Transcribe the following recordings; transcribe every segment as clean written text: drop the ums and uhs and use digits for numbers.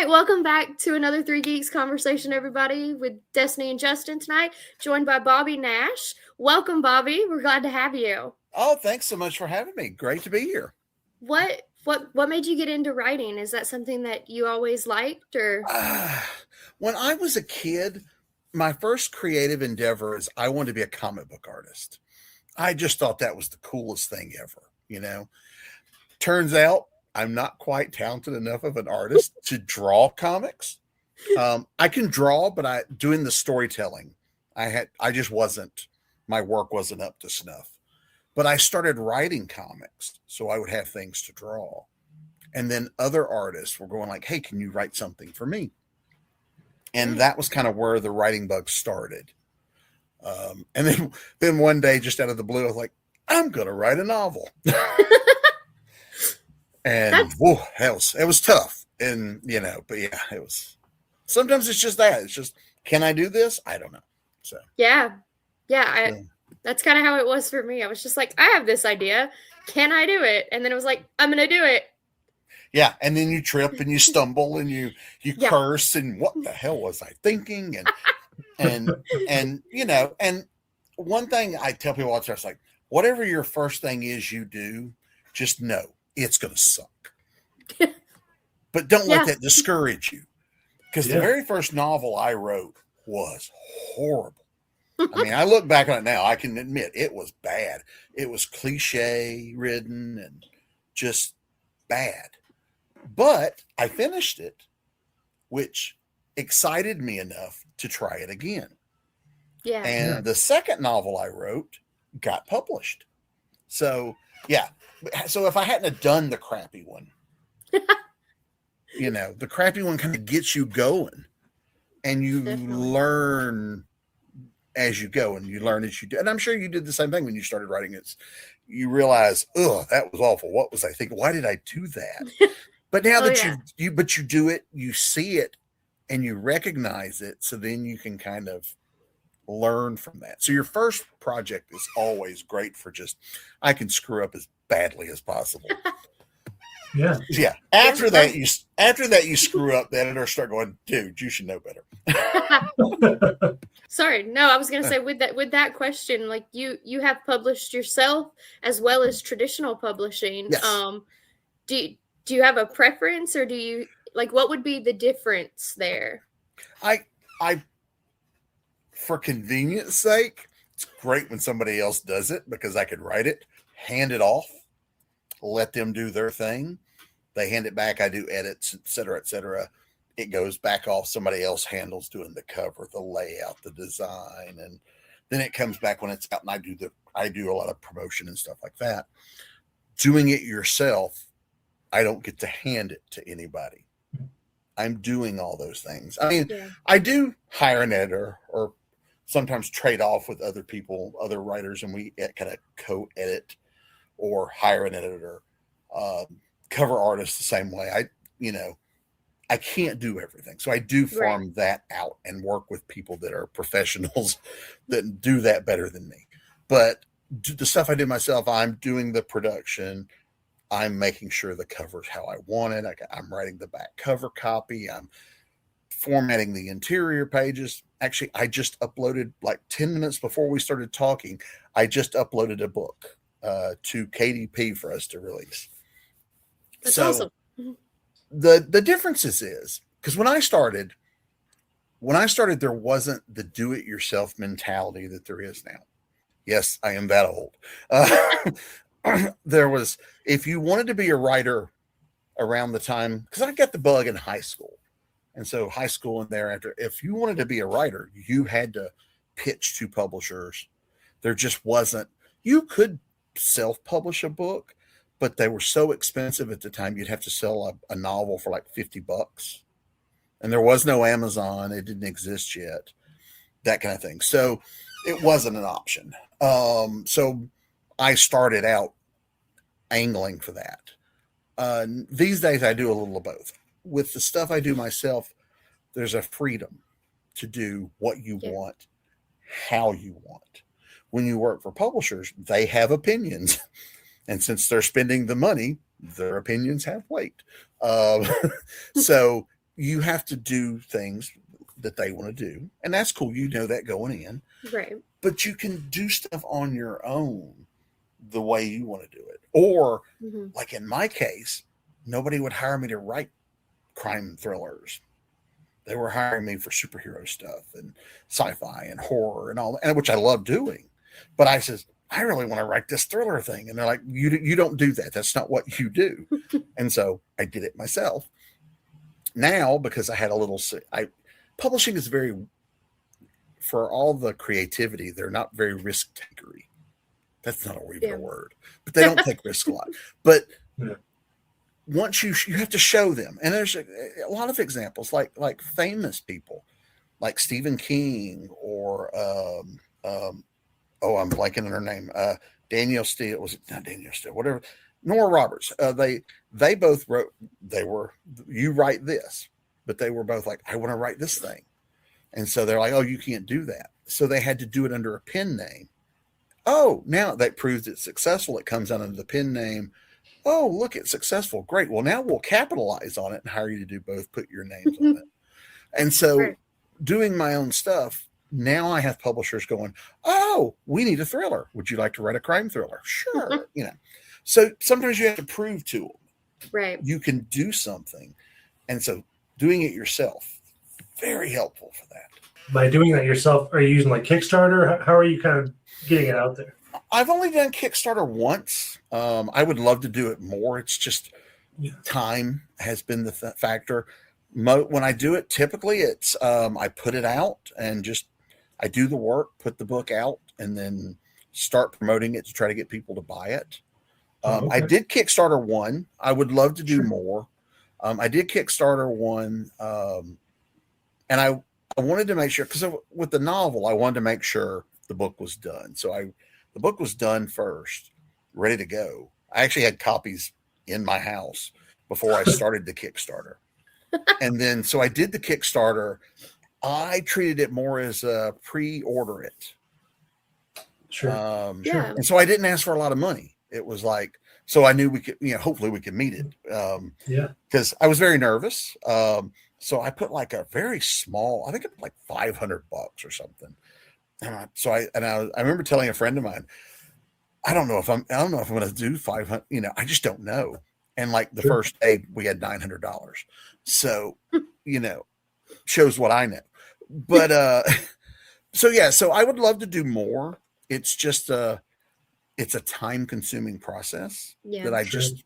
right, welcome back to another Three Geeks conversation, everybody, with Destiny and Justin tonight, joined by Bobby Nash. Welcome, Bobby. We're glad to have you. Oh, thanks so much for having me. Great to be here. What made you get into writing? Is that something that you always liked, or? When I was a kid, my first creative endeavor is I wanted to be a comic book artist. I just thought that was the coolest thing ever. Turns out I'm not quite talented enough of an artist to draw comics. I can draw, but doing the storytelling, I just wasn't, my work wasn't up to snuff. But I started writing comics, so I would have things to draw. And then other artists were going like, hey, can you write something for me? And that was kind of where the writing bug started. And then one day, just out of the blue, I was like, I'm going to write a novel. And it was tough. And, but yeah, sometimes it's just that. It's just, can I do this? I don't know. So, yeah. That's kind of how it was for me. I was just like, I have this idea. Can I do it? And then it was like, I'm going to do it. Yeah. And then you trip and you stumble and you curse and what the hell was I thinking? And one thing I tell people all the time is like, whatever your first thing is you do, just know it's going to suck. But don't let that discourage you. Because the very first novel I wrote was horrible. I mean, I look back on it now, I can admit it was bad. It was cliche ridden and just bad. But I finished it, which excited me enough to try it again. Yeah. And the second novel I wrote got published. So, yeah. So if I hadn't have done the crappy one, the crappy one kind of gets you going and you learn as you go and you learn as you do. And I'm sure you did the same thing when you started writing it. You realize, oh, that was awful. What was I thinking? Why did I do that? But now that you do it, you see it and you recognize it. So then you can kind of learn from that. So your first project is always great for I can screw up as badly as possible. Yeah. Yeah. After that, you screw up, the editor start going, dude, you should know better. Sorry. No, I was going to say with that question, like you have published yourself as well as traditional publishing. Yes. Do you have a preference, or do you what would be the difference there? I for convenience sake, it's great when somebody else does it because I could write it, hand it off, let them do their thing. They hand it back. I do edits, et cetera, et cetera. It goes back off. Somebody else handles doing the cover, the layout, the design. And then it comes back when it's out and I do a lot of promotion and stuff like that. Doing it yourself, I don't get to hand it to anybody. I'm doing all those things. I mean, I do hire an editor or sometimes trade off with other people, other writers, and we kind of co-edit or hire an editor. Cover artists the same way. I can't do everything. So I do farm that out and work with people that are professionals that do that better than me. But the stuff I do myself, I'm doing the production. I'm making sure the cover's how I want it. I'm writing the back cover copy. I'm formatting the interior pages. Actually, I just uploaded 10 minutes before we started talking. I just uploaded a book to KDP for us to release. That's awesome. The differences is because when I started, there wasn't the do-it-yourself mentality that there is now. Yes, I am that old. There was, if you wanted to be a writer around the time, because I got the bug in high school. And so high school and thereafter, if you wanted to be a writer, you had to pitch to publishers. There just wasn't, you could self-publish a book, but they were so expensive at the time, you'd have to sell a novel for $50. And there was no Amazon. It didn't exist yet, that kind of thing. So it wasn't an option. So I started out angling for that. These days, I do a little of both. With the stuff I do myself, there's a freedom to do what you want, how you want. When you work for publishers, they have opinions. And since they're spending the money, their opinions have weight. So you have to do things that they want to do, and that's cool. You know that going in, Right. but you can do stuff on your own the way you want to do it. Or, like in my case, nobody would hire me to write crime thrillers. They were hiring me for superhero stuff and sci-fi and horror and all, and which I love doing. But I says, I really want to write this thriller thing, and they're like, you don't do that. That's not what you do. And so I did it myself. Now, because I had a little, publishing is very, for all the creativity, they're not very risk takery. That's not even a word, but they don't take risk a lot. But once you have to show them, and there's a lot of examples, like famous people, like Stephen King or I'm blanking on her name, Danielle Steele, was it not Danielle Steele, whatever, Nora Roberts. They both wrote. You write this, but they were both like, I want to write this thing, and so they're like, oh, you can't do that. So they had to do it under a pen name. Oh, now that proves it's successful. It comes out under the pen name. Oh, look, it's successful. Great. Well, now we'll capitalize on it and hire you to do both, put your names on it. And so doing my own stuff, now I have publishers going, oh, we need a thriller. Would you like to write a crime thriller? Sure. So sometimes you have to prove to them. Right. You can do something. And so doing it yourself, very helpful for that. By doing that yourself, are you using like Kickstarter? How are you kind of getting it out there? I've only done Kickstarter once. I would love to do it more. It's just time has been the factor. When I do it, typically it's I put it out and just I do the work, put the book out, and then start promoting it to try to get people to buy it. I did Kickstarter one. I would love to do more. I did Kickstarter one, and I wanted to make sure, because with the novel, I wanted to make sure the book was done. So the book was done first, ready to go. I actually had copies in my house before I started the Kickstarter. And then, so I did the Kickstarter. I treated it more as a pre-order it. Sure. And so I didn't ask for a lot of money. It was like, so I knew we could, hopefully we could meet it. Because I was very nervous. So I put like a very small, I think it was like $500 or something. And I remember telling a friend of mine, I don't know if I'm going to do 500, I just don't know. And like the first day we had $900. So, shows what I know. But, so I would love to do more. It's just, it's a time consuming process that I just,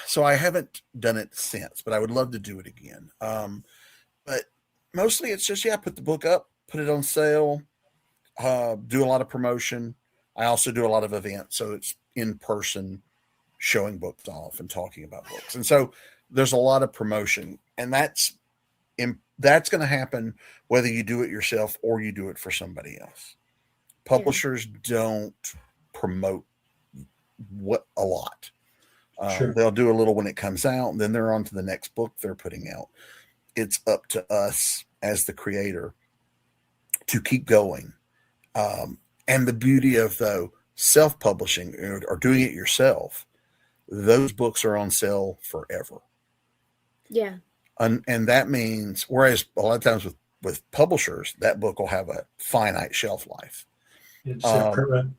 so I haven't done it since, but I would love to do it again. But mostly it's just, put the book up, put it on sale, do a lot of promotion. I also do a lot of events. So it's in person showing books off and talking about books. And so there's a lot of promotion, and that's going to happen whether you do it yourself or you do it for somebody else. Publishers don't promote a lot. They'll do a little when it comes out, and then they're on to the next book they're putting out. It's up to us as the creator to keep going. And the beauty of self-publishing or doing it yourself, those books are on sale forever. Yeah. And that means, whereas a lot of times with publishers, that book will have a finite shelf life. It's a print run.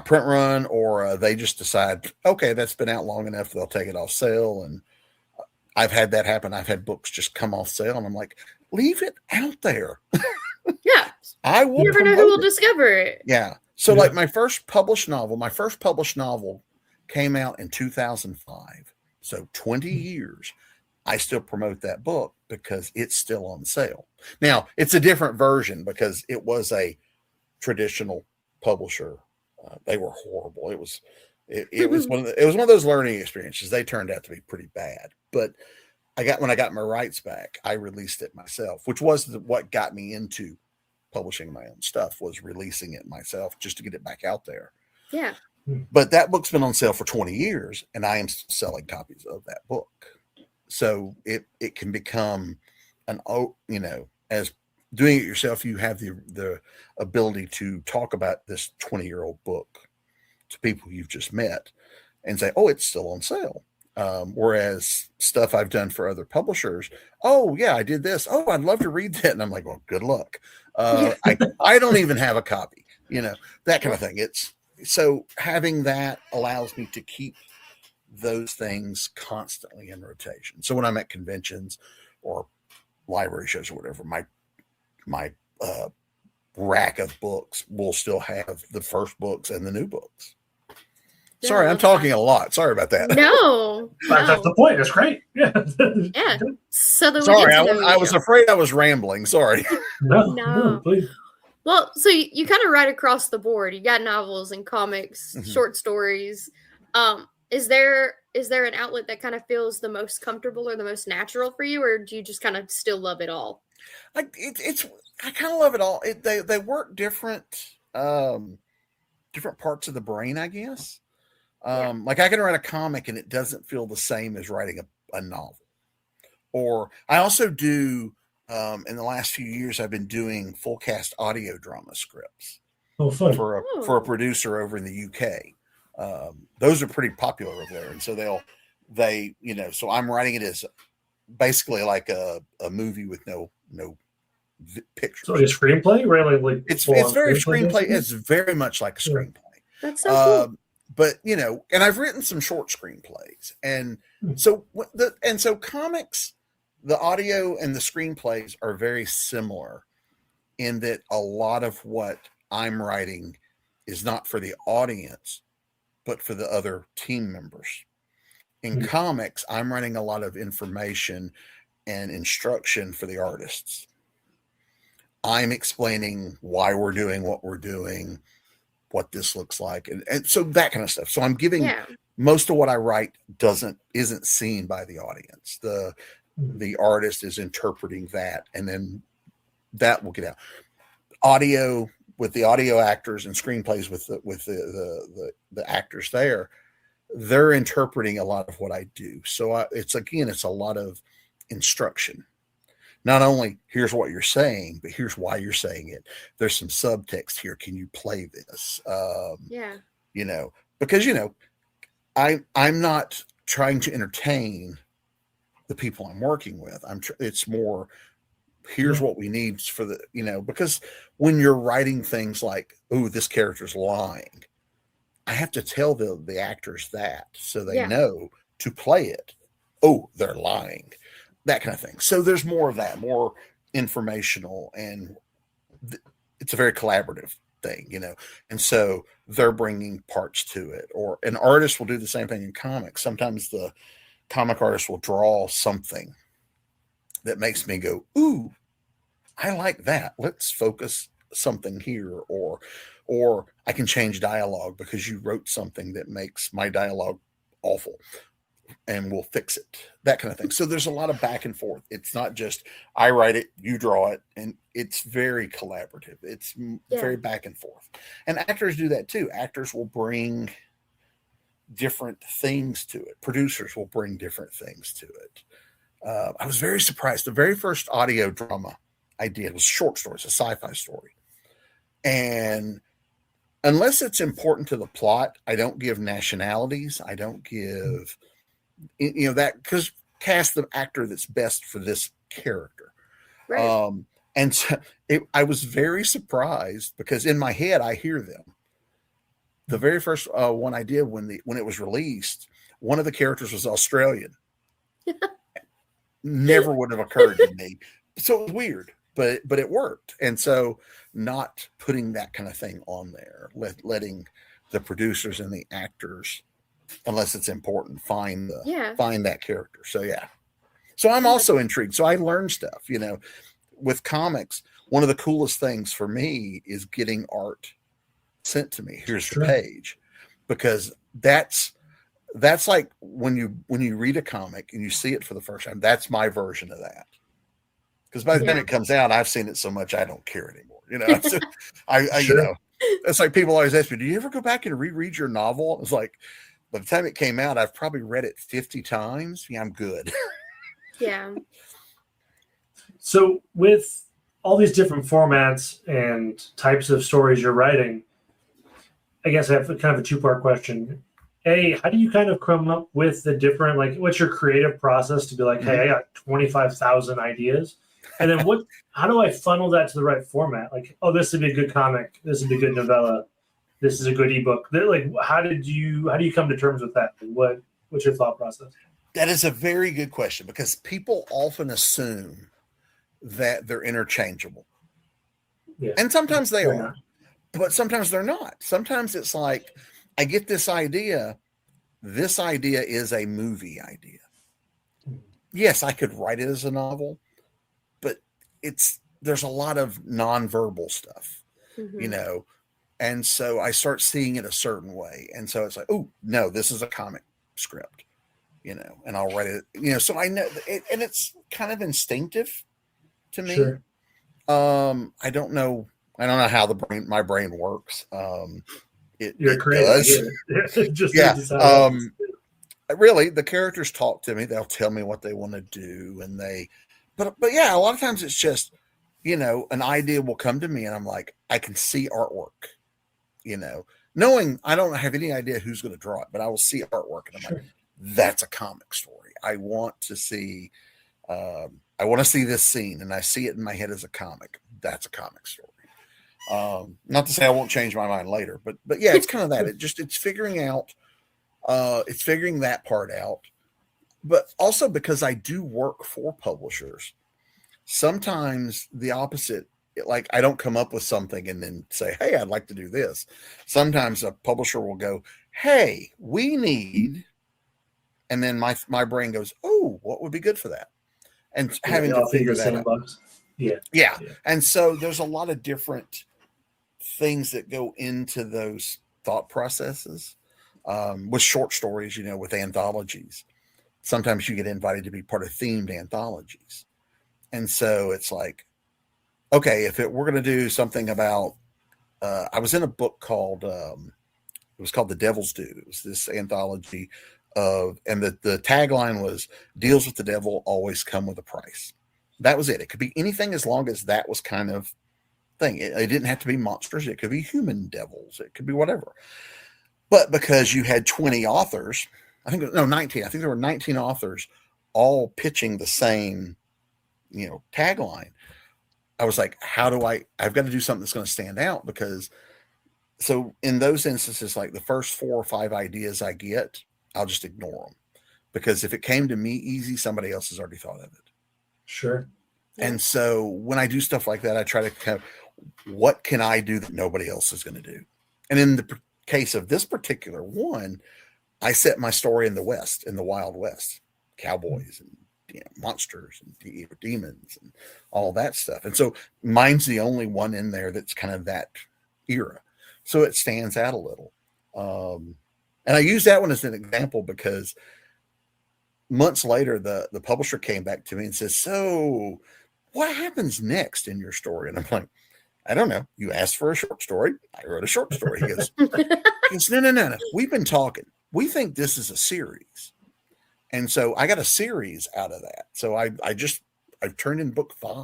Print run, or they just decide, okay, that's been out long enough, they'll take it off sale. And I've had that happen. I've had books just come off sale, and I'm like, leave it out there. Yeah. I will. You never know who will discover it. Yeah. So like my first published novel came out in 2005. So 20 years. I still promote that book because it's still on sale. Now, it's a different version because it was a traditional publisher. They were horrible. It was one of those learning experiences. They turned out to be pretty bad. But when I got my rights back, I released it myself, which was what got me into publishing my own stuff, was releasing it myself just to get it back out there. Yeah. But that book's been on sale for 20 years, and I am selling copies of that book. So it can become as doing it yourself, you have the ability to talk about this 20-year-old book to people you've just met and say, oh, it's still on sale. Whereas stuff I've done for other publishers, oh yeah, I did this. Oh, I'd love to read that. And I'm like, well, good luck. I don't even have a copy, that kind of thing. It's so having that allows me to keep those things constantly in rotation. So when I'm at conventions or library shows or whatever, my rack of books will still have the first books and the new books. Sorry, I'm talking a lot. Sorry about that. No. That's the point. That's great. Yeah. Yeah. So sorry, I was afraid I was rambling. Sorry. No, please. Well, so you kind of write across the board. You got novels and comics, short stories. Is there an outlet that kind of feels the most comfortable or the most natural for you, or do you just kind of still love it all? I kind of love it all. They work different parts of the brain, I guess. Like I can write a comic and it doesn't feel the same as writing a novel. Or I also do, in the last few years, I've been doing full cast audio drama scripts for a producer over in the UK. Those are pretty popular over there. And so so I'm writing it as basically like a movie with no pictures. So a screenplay, really? Like it's very screenplay. It's very much like a screenplay. That's so cool. But and I've written some short screenplays, and so comics, the audio and the screenplays are very similar in that a lot of what I'm writing is not for the audience, but for the other team members. In comics, I'm writing a lot of information and instruction for the artists. I'm explaining why we're doing what we're doing, what this looks like, and so that kind of stuff. So I'm giving most of what I write isn't seen by the audience. The artist is interpreting that, and then that will get out. Audio with the audio actors and screenplays with the actors there, they're interpreting a lot of what I do. So it's a lot of instruction. Not only here's what you're saying, but here's why you're saying it. There's some subtext here. Can you play this? Because I'm not trying to entertain the people I'm working with. It's more, here's what we need for because when you're writing things like, oh, this character's lying, I have to tell the actors that so they know to play it. Oh, they're lying. That kind of thing. So there's more of that, more informational, and it's a very collaborative thing, and so they're bringing parts to it. Or an artist will do the same thing in comics. Sometimes the comic artist will draw something that makes me go, ooh, I like that. Let's focus something here. Or I can change dialogue because you wrote something that makes my dialogue awful, and we'll fix it, that kind of thing. So there's a lot of back and forth. It's not just I write it, you draw it, and it's very collaborative. It's very back and forth. And actors do that too. Actors will bring different things to it. Producers will bring different things to it. I was very surprised. The very first audio drama I did was short stories, a sci-fi story. And unless it's important to the plot, I don't give nationalities. I don't give... that, because cast the actor that's best for this character. Right. And so I was very surprised because in my head, I hear them. The very first one I did when it was released, one of the characters was Australian. Never would have occurred to me. So it was weird, but it worked. And so not putting that kind of thing on there, letting the producers and the actors, unless it's important, find that character. So I'm also intrigued. So I learn stuff, with comics. One of the coolest things for me is getting art sent to me. Here's the page, because that's like when you read a comic and you see it for the first time. That's my version of that. Because by the time it comes out, I've seen it so much I don't care anymore. So it's like people always ask me, "Do you ever go back and reread your novel?" It's like, by the time it came out, I've probably read it 50 times. Yeah, I'm good. Yeah. So with all these different formats and types of stories you're writing, I guess I have kind of a two-part question. how do you kind of come up with the different, like, what's your creative process to be like, hey, I got 25,000 ideas, and then how do I funnel that to the right format? Like, oh, this would be a good comic, this would be a good novella, this is a good ebook. Like, how do you come to terms with that? What's your thought process? That is a very good question, because people often assume that they're interchangeable. Yeah. And sometimes they They're are, not. but sometimes they're not. Sometimes it's like, I get this idea. This idea is a movie idea. Yes, I could write it as a novel, but there's a lot of nonverbal stuff, and so I start seeing it a certain way. And so it's like, oh, no, this is a comic script, and I'll write it, so I know it, and it's kind of instinctive to me. Sure. I don't know how my brain works. You're crazy. Does. Yeah. Really, the characters talk to me. They'll tell me what they want to do, but yeah, a lot of times it's just, an idea will come to me, and I'm like, I can see artwork, knowing I don't have any idea who's going to draw it, but I will see artwork, and I'm like, that's a comic story. I want to see this scene, and I see it in my head as a comic. That's a comic story. Not to say I won't change my mind later, but yeah, it's kind of that. It's figuring out. It's figuring that part out, but also because I do work for publishers, sometimes the opposite, like I don't come up with something and then say, hey, I'd like to do this. Sometimes a publisher will go, hey, we need, and then my brain goes, oh, what would be good for that? And having to figure that out. Yeah. And so there's a lot of different things that go into those thought processes. With short stories, with anthologies, sometimes you get invited to be part of themed anthologies. And so it's like, okay, we're going to do something about, I was in a book called, it was called The Devil's Due. It was this anthology and the tagline was, deals with the devil always come with a price. That was it. It could be anything as long as that was kind of thing. It didn't have to be monsters. It could be human devils. It could be whatever. But because you had 20 authors, 19, I think there were 19 authors all pitching the same, tagline. I was like, I've got to do something that's going to stand out, because so in those instances, like the first 4 or 5 ideas I get, I'll just ignore them, because if it came to me easy, somebody else has already thought of it. Sure. And so when I do stuff like that, I try to kind of, what can I do that nobody else is going to do? And in the case of this particular one, I set my story in the West, in the Wild West, cowboys and monsters and demons and all that stuff. And so mine's the only one in there that's kind of that era. So it stands out a little. And I use that one as an example because months later, the publisher came back to me and says, so what happens next in your story? And I'm like, I don't know. You asked for a short story. I wrote a short story. He goes, no. We've been talking. We think this is a series. And so I got a series out of that. So I've turned in book 5.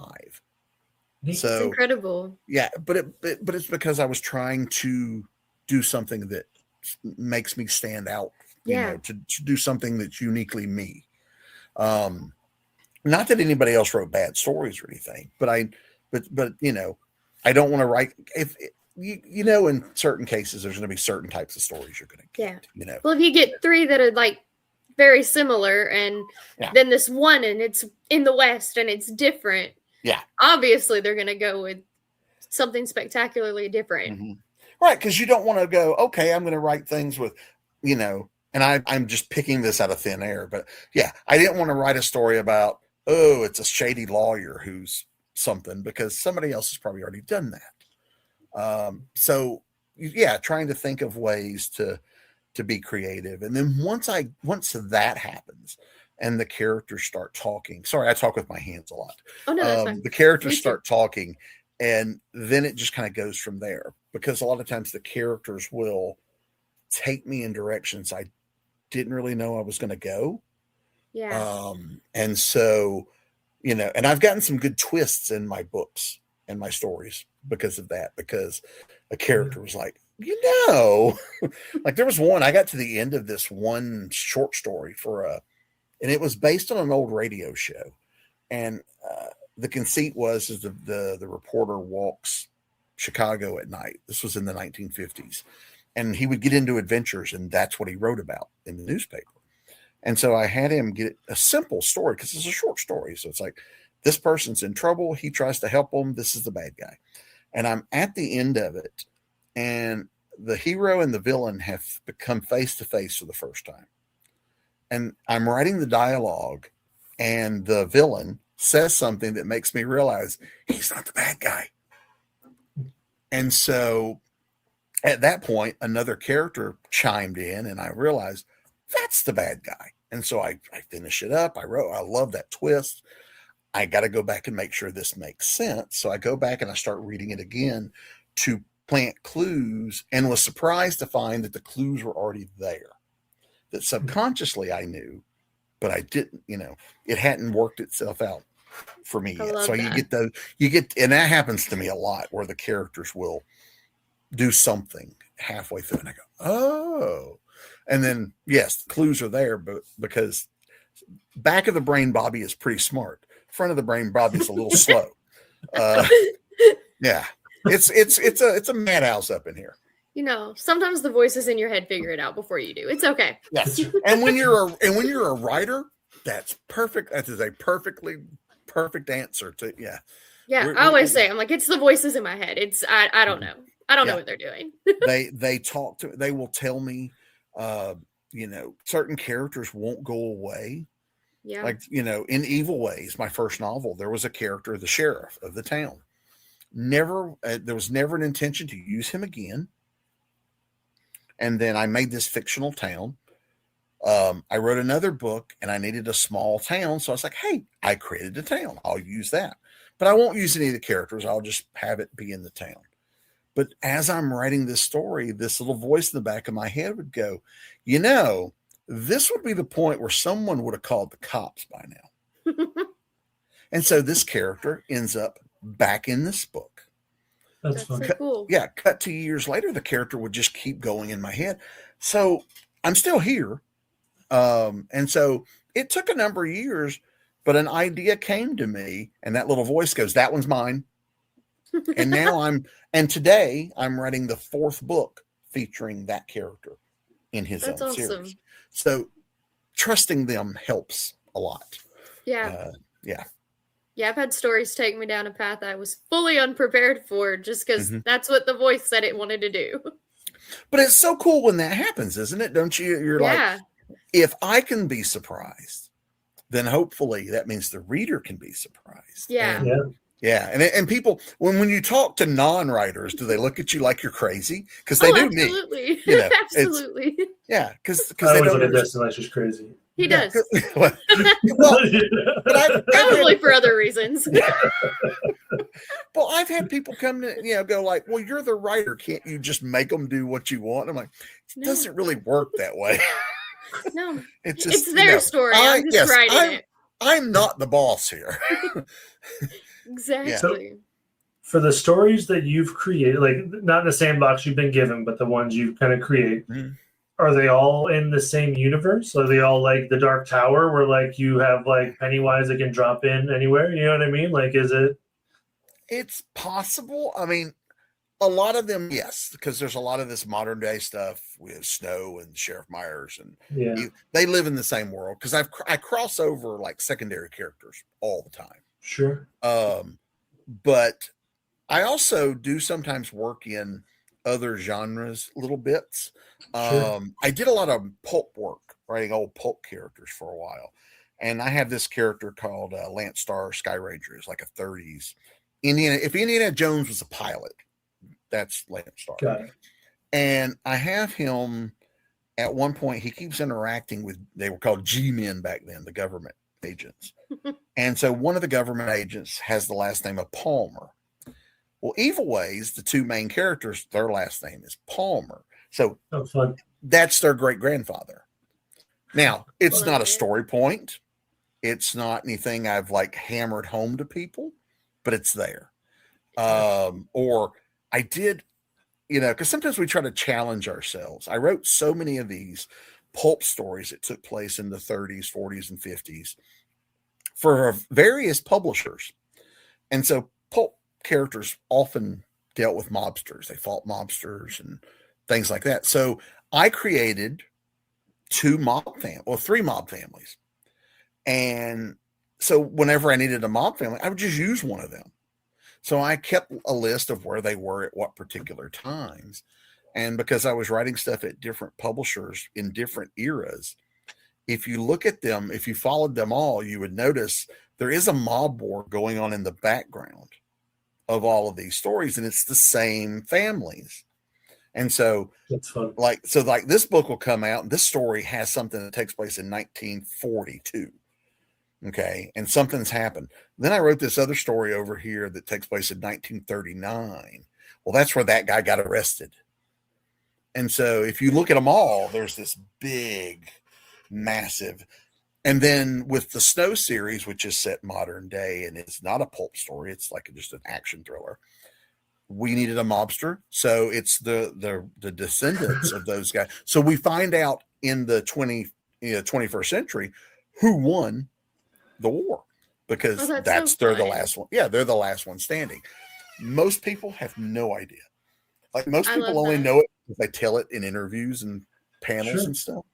So it's incredible. Yeah. But it's because I was trying to do something that makes me stand out, to do something that's uniquely me. Not that anybody else wrote bad stories or anything, but I don't want to write in certain cases, there's going to be certain types of stories you're going to get, Well, if you get 3 that are like very similar and then this one and it's in the West and it's different. Yeah. Obviously they're going to go with something spectacularly different. Mm-hmm. Right. Cause you don't want to go, okay, I'm going to write things with, and I'm just picking this out of thin air, but yeah, I didn't want to write a story about, it's a shady lawyer who's something, because somebody else has probably already done that. So yeah, trying to think of ways to be creative. And then once that happens and the characters start talking, sorry, I talk with my hands a lot. Oh no, that's fine. The characters start talking, and then it just kind of goes from there, because a lot of times the characters will take me in directions I didn't really know I was going to go. Yeah. And so, and I've gotten some good twists in my books and my stories because of that, because a character was like, like there was one, I got to the end of this one short story and it was based on an old radio show. And the conceit was is the reporter walks Chicago at night. This was in the 1950s. And he would get into adventures, and that's what he wrote about in the newspaper. And so I had him get a simple story because it's a short story. So it's like, this person's in trouble. He tries to help them. This is the bad guy. And I'm at the end of it, and the hero and the villain have become face to face for the first time. And I'm writing the dialogue, and the villain says something that makes me realize he's not the bad guy. And so at that point, another character chimed in, and I realized that's the bad guy. And so I finish it up. I love that twist. I got to go back and make sure this makes sense. So I go back and I start reading it again to plant clues, and was surprised to find that the clues were already there, that subconsciously I knew, but I didn't, it hadn't worked itself out for me yet. So that. And that happens to me a lot, where the characters will do something halfway through and I go, oh, and then yes, the clues are there, but because back of the brain Bobby is pretty smart, front of the brain Bobby's a little slow. Yeah, it's a madhouse up in here. Sometimes the voices in your head figure it out before you do. It's okay. Yes. And when you're a writer, that's perfect. That is a perfectly perfect answer to I always say, I'm like, it's the voices in my head. It's I don't know. I don't know what they're doing. They will tell me certain characters won't go away. Yeah. Like, in Evil Ways, my first novel, there was a character, the sheriff of the town. There was never an intention to use him again. And then I made this fictional town. I wrote another book, and I needed a small town. So I was like, hey, I created a town. I'll use that. But I won't use any of the characters. I'll just have it be in the town. But as I'm writing this story, this little voice in the back of my head would go, this would be the point where someone would have called the cops by now. And so this character ends up back in this book. That's fun. So cool. Yeah, cut to years later, the character would just keep going in my head. So I'm still here. And so it took a number of years, but an idea came to me, and that little voice goes, that one's mine. And now today I'm writing the 4th book featuring that character in his own series. So trusting them helps a lot. Yeah. Yeah. I've had stories take me down a path I was fully unprepared for, just because that's what the voice said it wanted to do. But it's so cool when that happens, isn't it? Don't you? You're like, if I can be surprised, then hopefully that means the reader can be surprised. Yeah. Yeah, and people, when you talk to non-writers, do they look at you like you're crazy? Because they do absolutely. me. Absolutely. Yeah, because they don't look at Destin like she's crazy. He does. But probably for other reasons. Well, I've had people come to go like, well, you're the writer. Can't you just make them do what you want? I'm like, it doesn't really work that way. No, it's their story. I'm just writing it. I'm not the boss here. Exactly. So, for the stories that you've created, like not in the sandbox you've been given, but the ones you kind of create, are they all in the same universe? Are they all like the Dark Tower, where like you have like Pennywise that can drop in anywhere? You know what I mean? Like, is it? It's possible. I mean, a lot of them, yes, because there's a lot of this modern day stuff with Snow and Sheriff Myers, and they live in the same world. Because I cross over like secondary characters all the time. Sure. But I also do sometimes work in other genres, little bits. Sure. I did a lot of pulp work, writing old pulp characters for a while, and I have this character called Lance Starr Sky Ranger. It's like a 30s Indiana. If Indiana Jones was a pilot, that's Lance Starr. Got it. And I have him at one point. He keeps interacting with, they were called G-men back then, the government agents. And so one of the government agents has the last name of Palmer. Well, Evil Ways, the 2 main characters, their last name is Palmer. So that's their great grandfather. Now, it's not a story point. It's not anything I've like hammered home to people, but it's there. Or I did because sometimes we try to challenge ourselves. I wrote so many of these pulp stories that took place in the 30s, 40s, and 50s for various publishers. And so pulp characters often dealt with mobsters. They fought mobsters and things like that. So I created three mob families. And so whenever I needed a mob family, I would just use one of them. So I kept a list of where they were at what particular times. And because I was writing stuff at different publishers in different eras, if you look at them, if you followed them all, you would notice there is a mob war going on in the background of all of these stories, and it's the same families. And so That's fun. like this book will come out, and this story has something that takes place in 1942. Okay. And something's happened. Then I wrote this other story over here that takes place in 1939. Well, that's where that guy got arrested. And so if you look at them all, there's this big, massive. And then with the Snow series, which is set modern day, and it's not a pulp story, it's like just an action thriller. We needed a mobster. So it's the descendants of those guys. So we find out in the 21st century who won the war, because they're the last one. Yeah, they're the last one standing. Most people have no idea. Like most people only know it if they tell it in interviews and panels and stuff.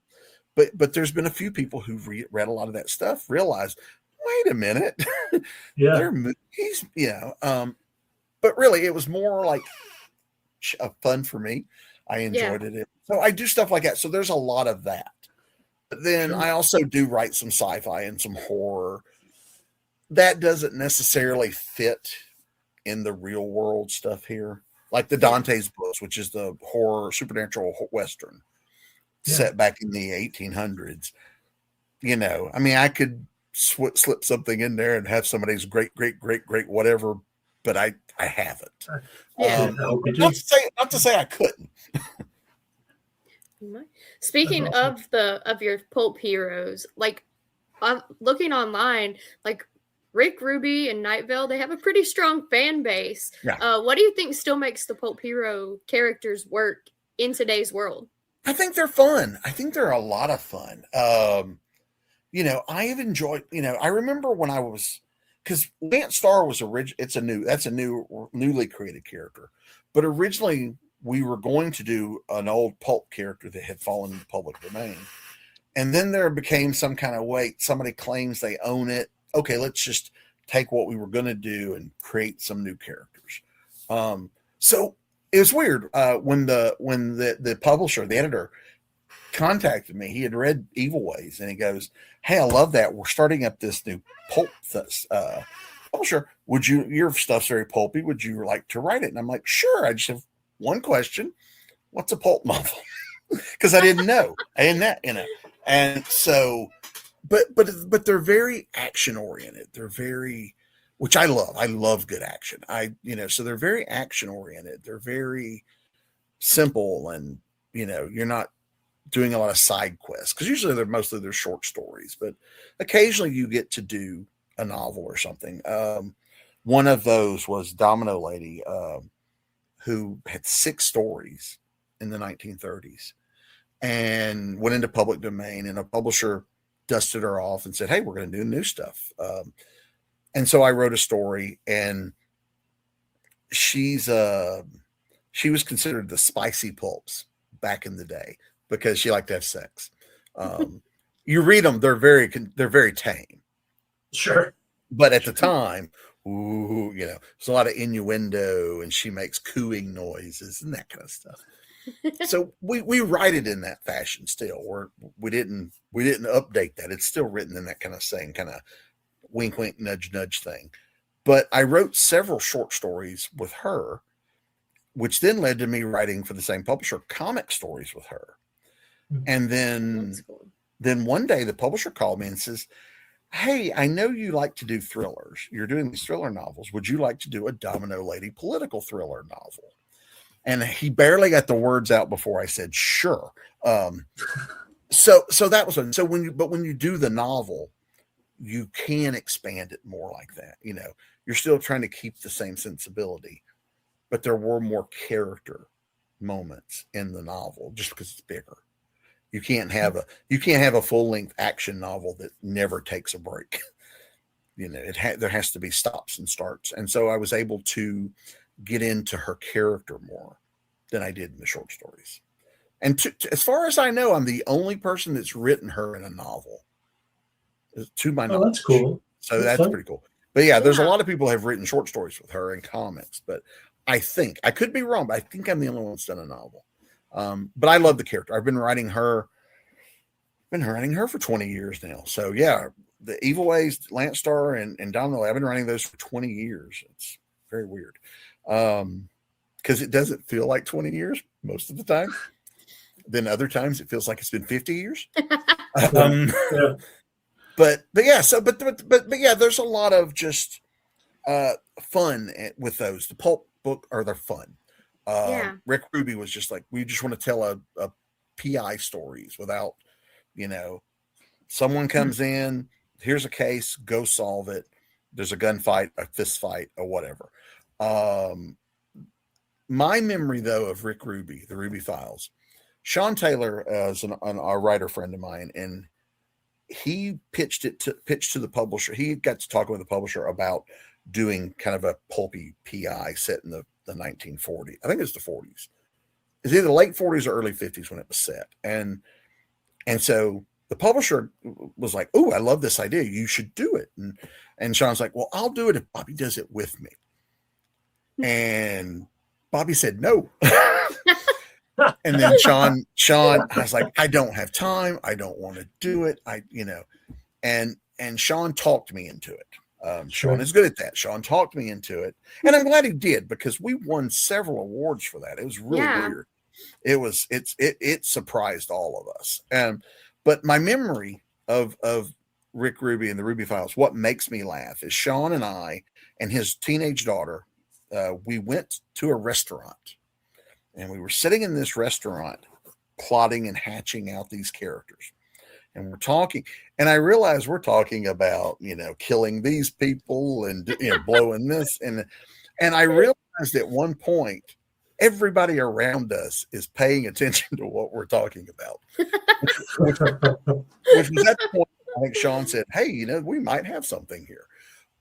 But there's been a few people who've read a lot of that stuff, realized, wait a minute, he's but really it was more like fun for me. I enjoyed it. So I do stuff like that. So there's a lot of that. But then I also do write some sci-fi and some horror. That doesn't necessarily fit in the real world stuff here. Like the Dante's books, which is the horror, supernatural Western set back in the 1800s. I mean, I could slip something in there and have somebody's great whatever, but I haven't. Not to say I couldn't. Speaking of your pulp heroes, like looking online, like Rick Ruby and Night Vale, they have a pretty strong fan base. Yeah. What do you think still makes the pulp hero characters work in today's world? I think they're fun. I think they're a lot of fun. I have enjoyed, I remember when I was, because Lance Starr was that's a newly created character. But originally we were going to do an old pulp character that had fallen into public domain. And then there became some kind of somebody claims they own it. Okay, let's just take what we were going to do and create some new characters. So it was weird when the publisher, the editor, contacted me. He had read Evil Ways, and he goes, "Hey, I love that. We're starting up this new pulp publisher. Your stuff's very pulpy. Would you like to write it?" And I'm like, "Sure. I just have one question. What's a pulp novel?" Because I didn't know. And so, but they're very action oriented. They're very, which I love. I love good action. So they're very action oriented. They're very simple, and you're not doing a lot of side quests, because usually they're short stories, but occasionally you get to do a novel or something. One of those was Domino Lady, who had 6 stories in the 1930s and went into public domain, and a publisher dusted her off and said, "Hey, we're going to do new stuff." And so I wrote a story, and she was considered the spicy pulps back in the day because she liked to have sex. You read them; they're very tame. Sure. But at the time, there's a lot of innuendo, and she makes cooing noises and that kind of stuff. So we write it in that fashion still. We didn't update that. It's still written in that kind of same kind of wink, wink, nudge, nudge thing. But I wrote several short stories with her, which then led to me writing for the same publisher comic stories with her. And then one day the publisher called me and says, "Hey, I know you like to do thrillers. You're doing these thriller novels. Would you like to do a Domino Lady political thriller novel?" And he barely got the words out before I said, "Sure." So that was one. So when you do the novel, you can expand it more like that. You're still trying to keep the same sensibility, but there were more character moments in the novel just because it's bigger. You can't have a full-length action novel that never takes a break. There has to be stops and starts. And so I was able to get into her character more than I did in the short stories. And as far as I know, I'm the only person that's written her in a novel, to my knowledge. Oh, that's cool. So that's pretty cool. But yeah, there's a lot of people who have written short stories with her in comics. But I could be wrong, but I think I'm the only one that's done a novel. But I love the character. I've been writing her for 20 years now. So yeah, the Evil Ways, Lance Starr, and Domino, I've been writing those for 20 years. It's very weird. Because it doesn't feel like 20 years most of the time. Then other times it feels like it's been 50 years. Yeah. But yeah, there's a lot of just fun with those. The pulp book they're fun. Rick Ruby was just like, we just want to tell a PI stories without, someone comes in, here's a case, go solve it. There's a gunfight, a fist fight, or whatever. My memory though of Rick Ruby, the Ruby Files, Sean Taylor is a writer friend of mine, and he pitched to the publisher. He got to talking with the publisher about doing kind of a pulpy PI set in the 1940s. I think it's the 40s. It's either late 40s or early 50s when it was set. And so the publisher was like, "Oh, I love this idea. You should do it." And Sean's like, "Well, I'll do it if Bobby does it with me." And Bobby said no. And then Sean, I was like, "I don't have time. I don't want to do it. And Sean talked me into it. Sean is good at that. Sean talked me into it, and I'm glad he did, because we won several awards for that. It was really weird. It surprised all of us. But my memory of Rick Ruby and the Ruby Files, what makes me laugh is Sean and I and his teenage daughter, we went to a restaurant, and we were sitting in this restaurant plotting and hatching out these characters. And we're talking, and I realize we're talking about, killing these people and, blowing this. And I realized at one point, everybody around us is paying attention to what we're talking about. which was at the point, I think Sean said, "Hey, we might have something here."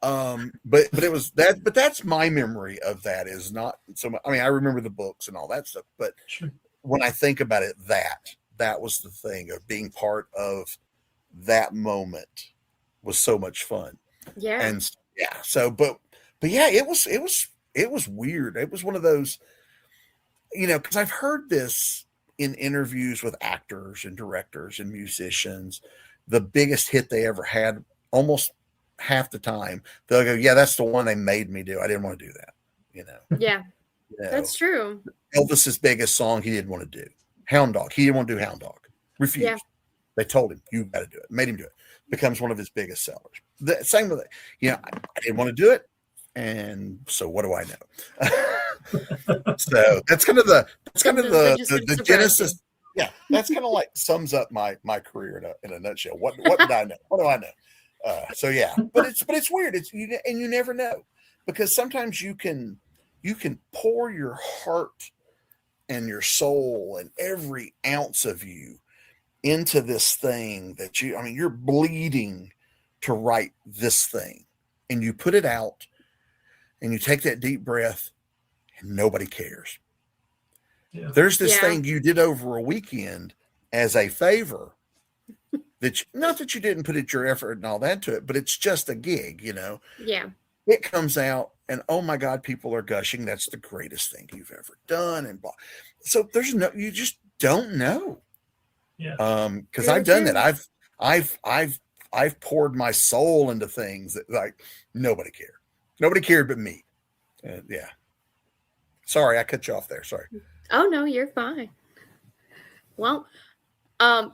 But it was that, but that's my memory of that, is not so much. I mean, I remember the books and all that stuff, but when I think about it, that was the thing of being part of that moment was so much fun. Yeah. And yeah, so, but yeah, it was weird. It was one of those, cause I've heard this in interviews with actors and directors and musicians, the biggest hit they ever had, almost half the time they'll go, "Yeah, that's the one they made me do. I didn't want to do that." Yeah, that's true. Elvis's biggest song, he didn't want to do Hound Dog. He didn't want to do Hound Dog. Refused. Yeah. They told him, "You got to do it." Made him do it. Becomes one of his biggest sellers. The same with it. I didn't want to do it, and so what do I know? So that's kind of the genesis. Yeah, that's kind of like sums up my career in a nutshell. What did I know? What do I know? So yeah, but it's weird. And you never know, because sometimes you can pour your heart and your soul and every ounce of you into this thing that you're bleeding to write this thing, and you put it out and you take that deep breath and nobody cares. Yeah. There's this thing you did over a weekend as a favor that not that you didn't put your effort and all that to it, but it's just a gig, Yeah. It comes out and, oh my God, people are gushing. That's the greatest thing you've ever done. And so you just don't know. Yeah. Cause I've done that. I've poured my soul into things that like nobody cared. Nobody cared but me. Yeah. Sorry, I cut you off there. Sorry. Oh no, you're fine. Well,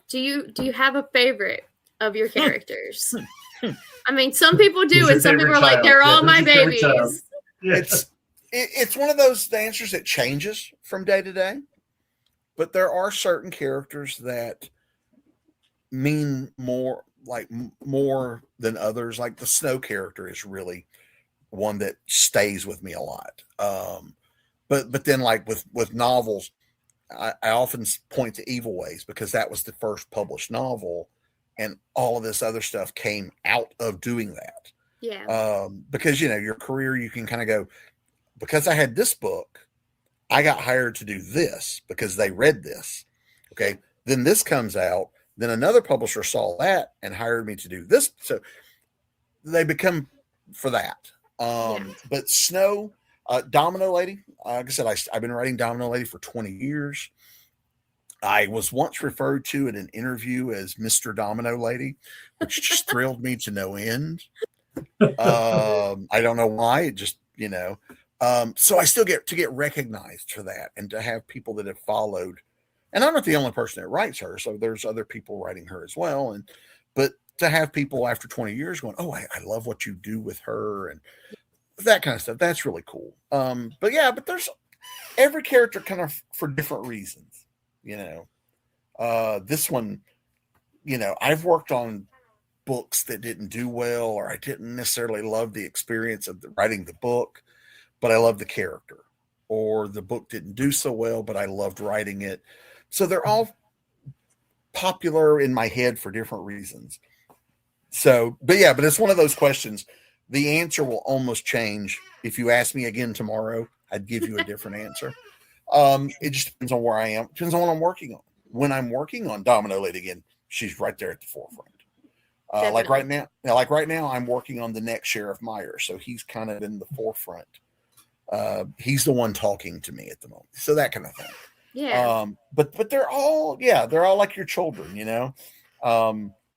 do you have a favorite of your characters? I mean, some people do, and some people are like, "They're all my babies." Yeah. It's one of those answers that changes from day to day, but there are certain characters that mean more than others. Like the Snow character is really one that stays with me a lot. But then like with novels, I often point to Evil Ways because that was the first published novel, and all of this other stuff came out of doing that. Yeah. Because your career, you can kind of go, because I had this book, I got hired to do this because they read this. Okay. Then this comes out. Then another publisher saw that and hired me to do this. So they become for that. But Snow, Domino Lady, like I said, I've been writing Domino Lady for 20 years. I was once referred to in an interview as Mr. Domino Lady, which just thrilled me to no end. I don't know why. It just, so I still get to get recognized for that and to have people that have followed. And I'm not the only person that writes her. So there's other people writing her as well. But to have people after 20 years going, oh, I love what you do with her and that kind of stuff. That's really cool. But there's every character kind of for different reasons, this one, I've worked on books that didn't do well, or I didn't necessarily love the experience of writing the book, but I love the character, or the book didn't do so well, but I loved writing it. So they're all popular in my head for different reasons. So, but it's one of those questions. The answer will almost change. If you ask me again tomorrow, I'd give you a different answer. It just depends on where I am. Depends on what I'm working on. When I'm working on Domino Lady again, she's right there at the forefront. Like right now, I'm working on the next Sheriff Myers, so he's kind of in the forefront. He's the one talking to me at the moment, so that kind of thing. Yeah. But they're all like your children,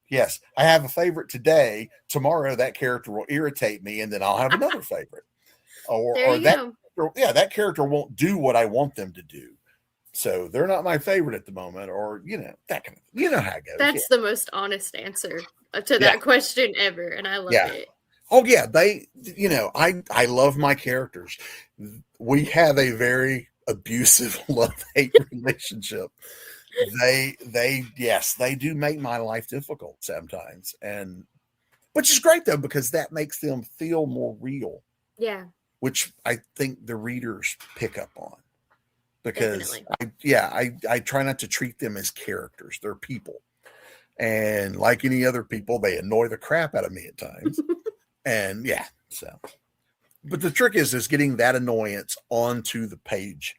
Yes, I have a favorite today. Tomorrow, that character will irritate me, and then I'll have another favorite. That character won't do what I want them to do. So they're not my favorite at the moment, or that kind of how it goes. That's the most honest answer to that question ever, and I love it. Oh yeah, they I love my characters. We have a very abusive love-hate relationship. They do make my life difficult sometimes, and which is great though, because that makes them feel more real. Yeah. Which I think the readers pick up on. Because I try not to treat them as characters. They're people. And like any other people, they annoy the crap out of me at times. And but the trick is getting that annoyance onto the page.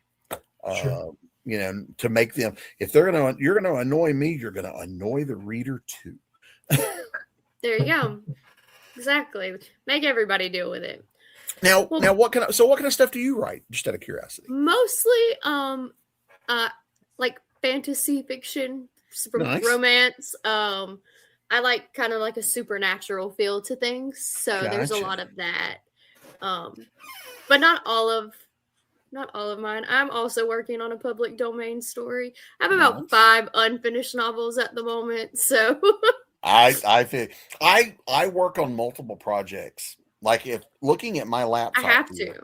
Sure. To make them, if you're going to annoy me, you're going to annoy the reader too. There you go. Exactly. Make everybody deal with it. Now what kind of stuff do you write? Just out of curiosity. Mostly like fantasy fiction, Nice. romance. I like kind of like a supernatural feel to things. So there's a lot of that. But not all of mine. I'm also working on a public domain story. I have about 5 unfinished novels at the moment. So I work on multiple projects. Like if looking at my laptop, I have to.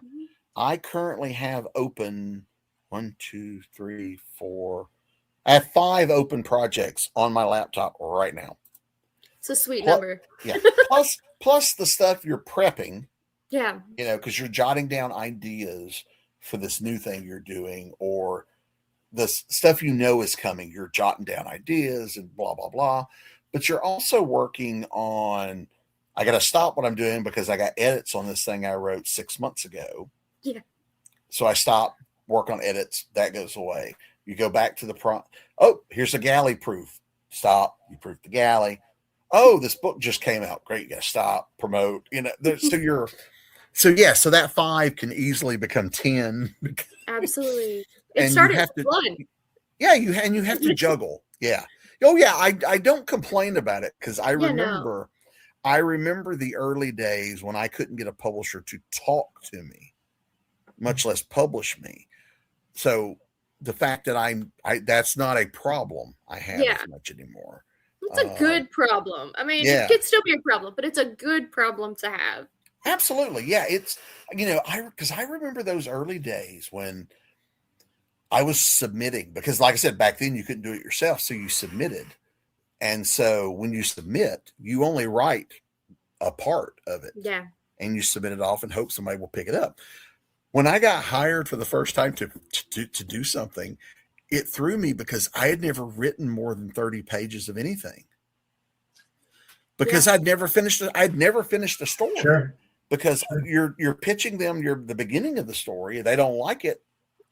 I currently have open 1, 2, 3, 4. I have 5 open projects on my laptop right now. It's a sweet number. Yeah. plus the stuff you're prepping. Yeah. Because you're jotting down ideas for this new thing you're doing, or the stuff is coming. You're jotting down ideas and blah, blah, blah. But you're also working on, I got to stop what I'm doing because I got edits on this thing I wrote 6 months ago. Yeah. So I stop, work on edits. That goes away. You go back to the prompt. Oh, here's a galley proof. Stop. You proof the galley. Oh, this book just came out. Great. You got to stop, promote. So that 5 can easily become 10. Absolutely. It started fun. Yeah, you have to juggle. Yeah. Oh yeah, I don't complain about it because I remember the early days when I couldn't get a publisher to talk to me, much less publish me. So the fact that that's not a problem I have as much anymore. It's a good problem. I mean, it could still be a problem, but it's a good problem to have. Absolutely. Yeah. It's, because I remember those early days when I was submitting, because like I said, back then you couldn't do it yourself. So you submitted. And so when you submit, you only write a part of it. Yeah. And you submit it off and hope somebody will pick it up. When I got hired for the first time to do something, it threw me because I had never written more than 30 pages of anything. Because I'd never finished a story. Sure. Because you're pitching them the beginning of the story, they don't like it.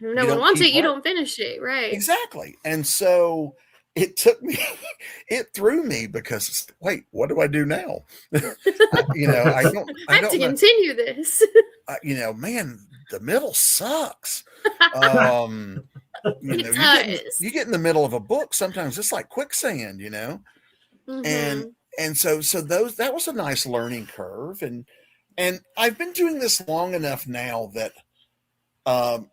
No one wants it, you don't finish it, right? Exactly. And so it threw me because wait, what do I do now? I have to continue this. Man, the middle sucks. You get in the middle of a book, sometimes it's like quicksand, Mm-hmm. and so that was a nice learning curve, and I've been doing this long enough now that I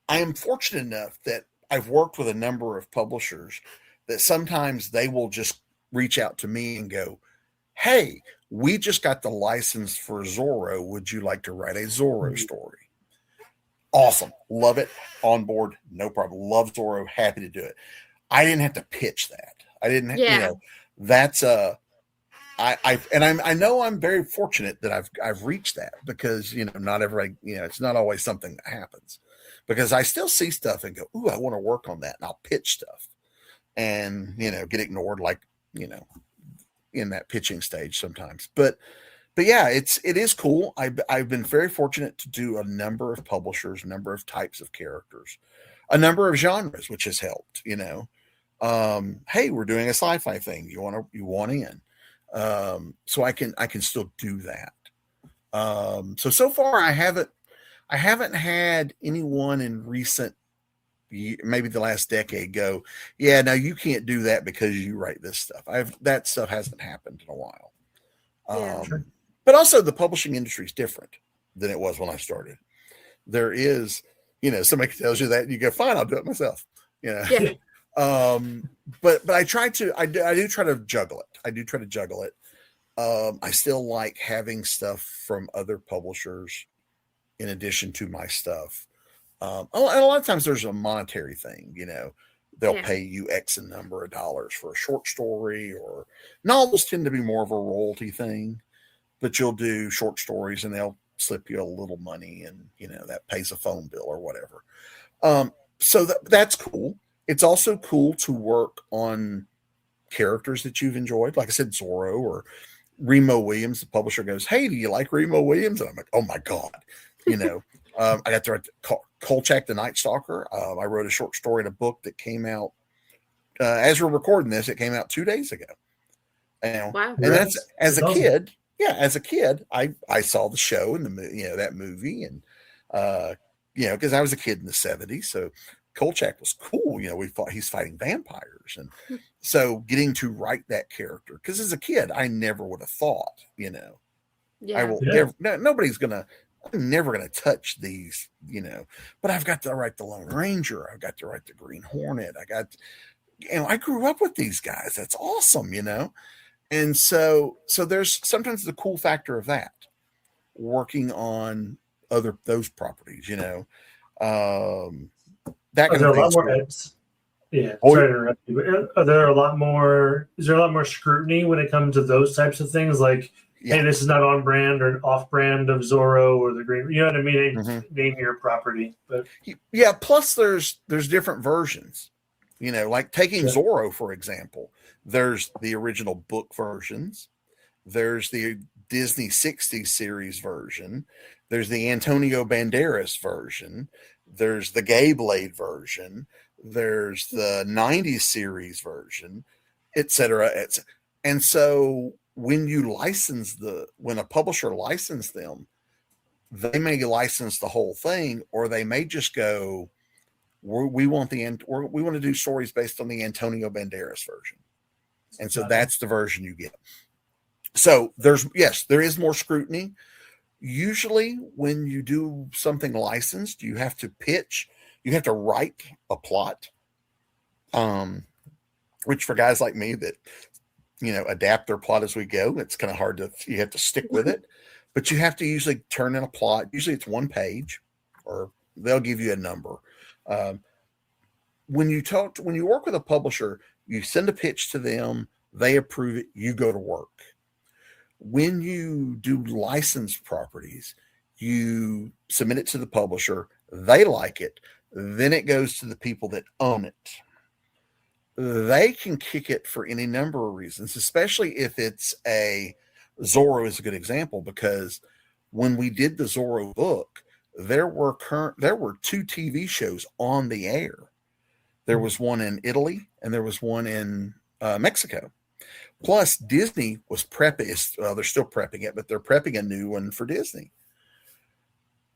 am fortunate enough that I've worked with a number of publishers that sometimes they will just reach out to me and go, "Hey, we just got the license for Zorro. Would you like to write a Zorro story?" Awesome. Love it. On board. No problem. Love Zorro. Happy to do it. I didn't have to pitch that. I didn't, that's I know I'm very fortunate that I've reached that because, not everybody, it's not always something that happens because I still see stuff and go, "Ooh, I want to work on that." And I'll pitch stuff and, get ignored like, in that pitching stage sometimes, but yeah, it is cool. I've been very fortunate to do a number of publishers, a number of types of characters, a number of genres, which has helped, hey, we're doing a sci-fi thing. You want in. So I can still do that. So far I haven't had anyone in recent, maybe the last decade go, "Yeah, no, you can't do that because you write this stuff." That stuff hasn't happened in a while. Sure. But also the publishing industry is different than it was when I started. There is, somebody tells you that and you go, "Fine, I'll do it myself." Yeah. But I do try to juggle it. I still like having stuff from other publishers in addition to my stuff. And a lot of times there's a monetary thing, they'll pay you X number of dollars for a short story, or novels tend to be more of a royalty thing, but you'll do short stories and they'll slip you a little money and, that pays a phone bill or whatever. So that's cool. It's also cool to work on characters that you've enjoyed. Like I said, Zorro or Remo Williams, the publisher goes, "Hey, do you like Remo Williams?" And I'm like, "Oh my God." I got to write Kolchak the Night Stalker. I wrote a short story in a book that came out, as we're recording this, it came out 2 days ago. Wow. And that's as a kid. Yeah. As a kid, I saw the show and that movie and, cause I was a kid in the 70s. So Kolchak was cool. He's fighting vampires. And so getting to write that character, cause as a kid, I never would have thought, I'm never going to touch these, but I've got to write the Lone Ranger. I've got to write the Green Hornet. I grew up with these guys. That's awesome, And so there's sometimes the cool factor of that working on those properties, that kind of thing. Yeah. Sorry to interrupt you, but is there a lot more scrutiny when it comes to those types of things? Like, hey, this is not on brand or off brand of Zorro or the Green. You know what I mean? Mm-hmm. Name your property, but Plus, there's different versions. Like taking Zorro for example. There's the original book versions. There's the Disney 60s series version. There's the Antonio Banderas version. There's the Gay Blade version. There's the 90s series version, etc. And so when a publisher licenses them, they may license the whole thing, or they may just go, we want to do stories based on the Antonio Banderas version. And so that's the version you get. So there is more scrutiny. Usually when you do something licensed, you have to write a plot. Which for guys like me that, adapt their plot as we go, it's kind of hard you have to stick with it, but you have to usually turn in a plot. Usually it's 1 page, or they'll give you a number. When you work with a publisher, you send a pitch to them, they approve it, you go to work. When you do licensed properties, you submit it to the publisher, they like it, Then it goes to the people that own it. They can kick it for any number of reasons, especially if it's Zorro is a good example, because when we did the Zorro book, there were 2 TV shows on the air. There was one in Italy and there was one in Mexico. Plus, Disney was prepping. They're still prepping it, but they're prepping a new one for Disney.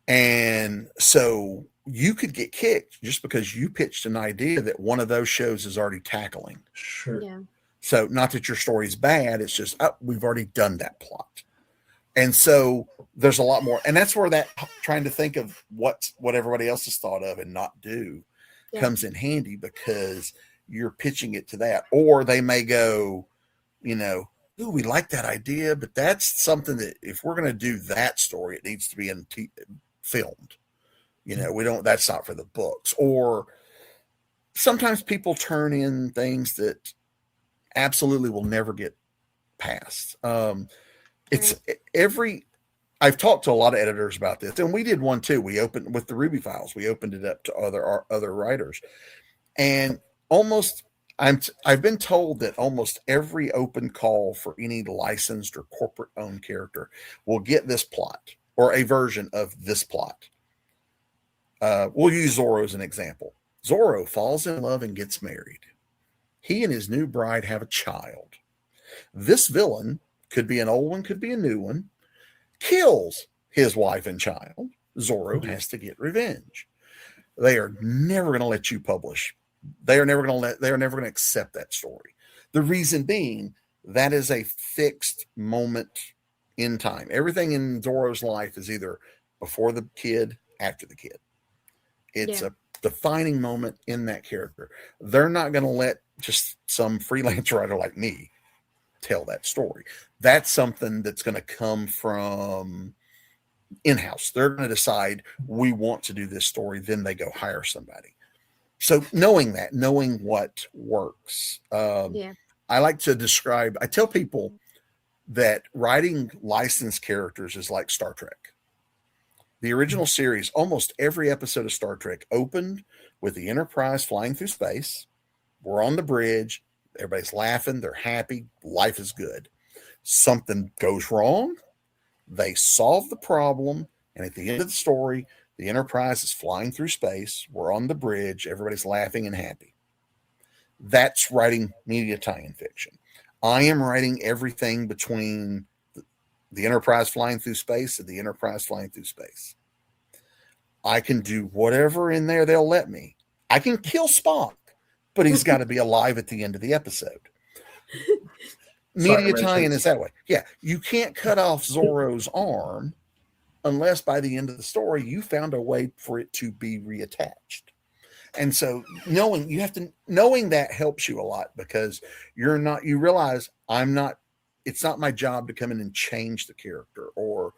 And so you could get kicked just because you pitched an idea that one of those shows is already tackling. Sure. Yeah. So not that your story's bad. It's just, we've already done that plot. And so there's a lot more. And that's where that trying to think of what everybody else has thought of and not do comes in handy, because you're pitching it to that. Or they may go, ooh, we like that idea, but that's something that if we're going to do that story, it needs to be filmed. That's not for the books. Or sometimes people turn in things that absolutely will never get passed. I've talked to a lot of editors about this, and we did one too. We opened with the Ruby Files. We opened it up to other writers, and I've been told that almost every open call for any licensed or corporate owned character will get this plot or a version of this plot. We'll use Zorro as an example. Zorro falls in love and gets married. He and his new bride have a child. This villain, could be an old one, could be a new one, kills his wife and child. Zorro has to get revenge. They are never going to let you publish. They are never going to accept that story. The reason being, that is a fixed moment in time. Everything in Zorro's life is either before the kid, after the kid. It's a defining moment in that character. They're not going to let just some freelance writer like me tell that story. That's something that's going to come from in-house. They're going to decide, we want to do this story, then they go hire somebody. So knowing what works. I like to I tell people that writing licensed characters is like Star Trek. The original series, almost every episode of Star Trek opened with the Enterprise flying through space. We're on the bridge. Everybody's laughing. They're happy. Life is good. Something goes wrong. They solve the problem. And at the end of the story, the Enterprise is flying through space. We're on the bridge. Everybody's laughing and happy. That's writing media tie-in fiction. I am writing everything between the Enterprise flying through space and the Enterprise flying through space. I can do whatever in there they'll let me. I can kill Spock, but he's got to be alive at the end of the episode. Media tie-in is that way. Yeah, you can't cut off Zorro's arm unless by the end of the story you found a way for it to be reattached. And so knowing that helps you a lot, because you realize it's not my job to come in and change the character or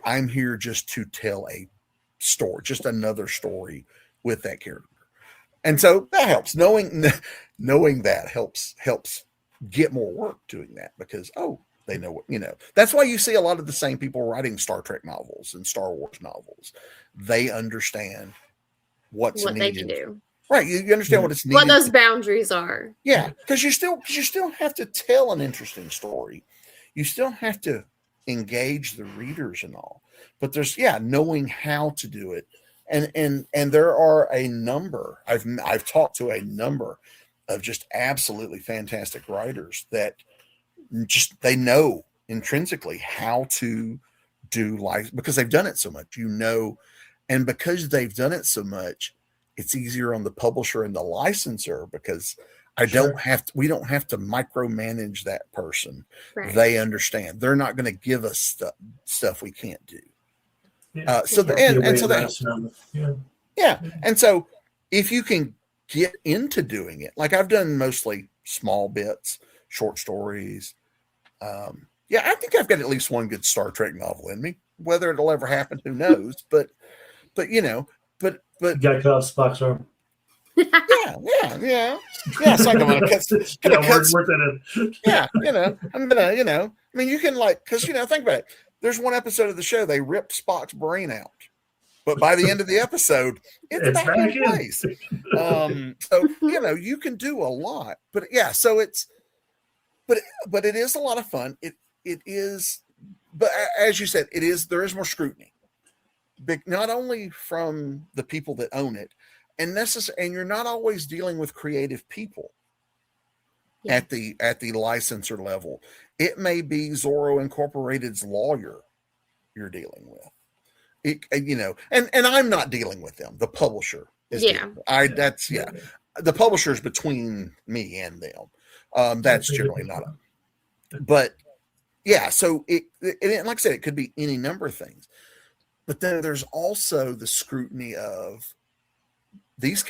I'm here just to tell a story, just another story with that character. And so that helps. Knowing that helps get more work doing that, because they know what, that's why you see a lot of the same people writing Star Trek novels and Star Wars novels. They understand what needed. They can do. Right. You understand what it's needed. What those boundaries are. Yeah. Because you still have to tell an interesting story. You still have to engage the readers and all. But there's knowing how to do it. And there are a number. I've talked to a number of just absolutely fantastic writers that they know intrinsically how to do life, because they've done it so much, and because they've done it so much, it's easier on the publisher and the licensor, because we don't have to micromanage that person. Right. They understand. They're not going to give us stuff we can't do. And so if you can get into doing it, like I've done mostly small bits, short stories. I think I've got at least one good Star Trek novel in me. Whether it'll ever happen, who knows? But you got to cut off Spock's arm. Yeah. It's like I'm gonna cut. I'm gonna. I mean, you can because think about it. There's one episode of the show they ripped Spock's brain out. But by the end of the episode, it's back in in. place. So, you can do a lot. But yeah, so but it is a lot of fun. It is, but as you said, there is more scrutiny. Not only from the people that own it, and you're not always dealing with creative people at the licensor level. It may be Zorro Incorporated's lawyer you're dealing with. And I'm not dealing with them. The publisher is. The publisher's between me and them. That's generally not but yeah, so it like I said, it could be any number of things. But then there's also the scrutiny of these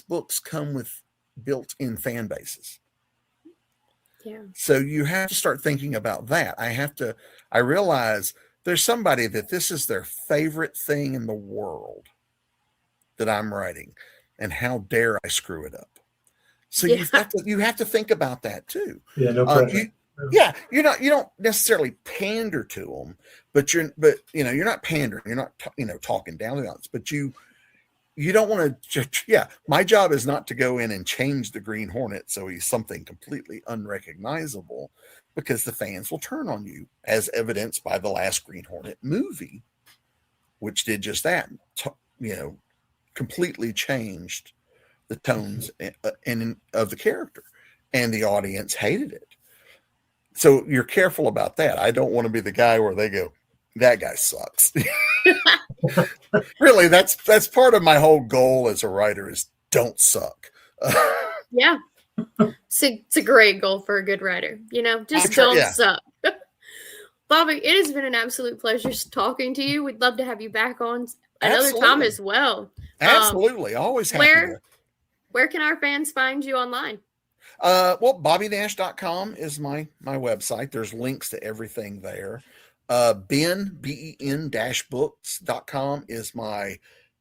books come with built-in fan bases. Yeah. So you have to start thinking about that. I realize there's somebody that this is their favorite thing in the world that I'm writing, and how dare I screw it up? So you have to think about that too. Yeah, no pressure. You don't necessarily pander to them, but you're not pandering. You're not talking down to them, but you don't want to. Yeah, my job is not to go in and change the Green Hornet so he's something completely unrecognizable, because the fans will turn on you, as evidenced by the last Green Hornet movie, which did just that. Completely changed the tones of the character, and the audience hated it. So you're careful about that. I don't want to be the guy where they go, that guy sucks. Really, that's part of my whole goal as a writer is don't suck. Yeah. It's a great goal for a good writer. Just don't suck. Bobby, it has been an absolute pleasure talking to you. We'd love to have you back on another time as well. Absolutely. Always happy. Where can our fans find you online? BobbyNash.com is my website. There's links to everything there. Ben-books.com is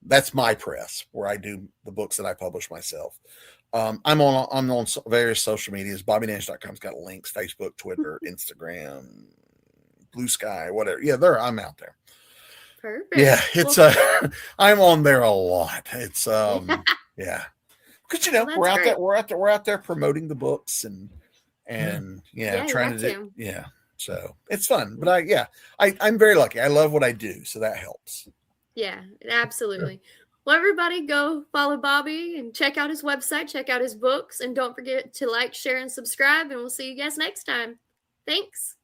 that's my press, where I do the books that I publish myself. I'm on various social medias. BobbyNash.com's got links: Facebook, Twitter, Instagram, Blue Sky, whatever. Yeah, I'm out there. Perfect. Yeah, it's I'm on there a lot. It's yeah. Because we're out there promoting the books and trying to do so it's fun. But I'm very lucky. I love what I do, so that helps. Yeah, absolutely. Well, everybody go follow Bobby and check out his website, check out his books, and don't forget to like, share, and subscribe, and we'll see you guys next time. Thanks.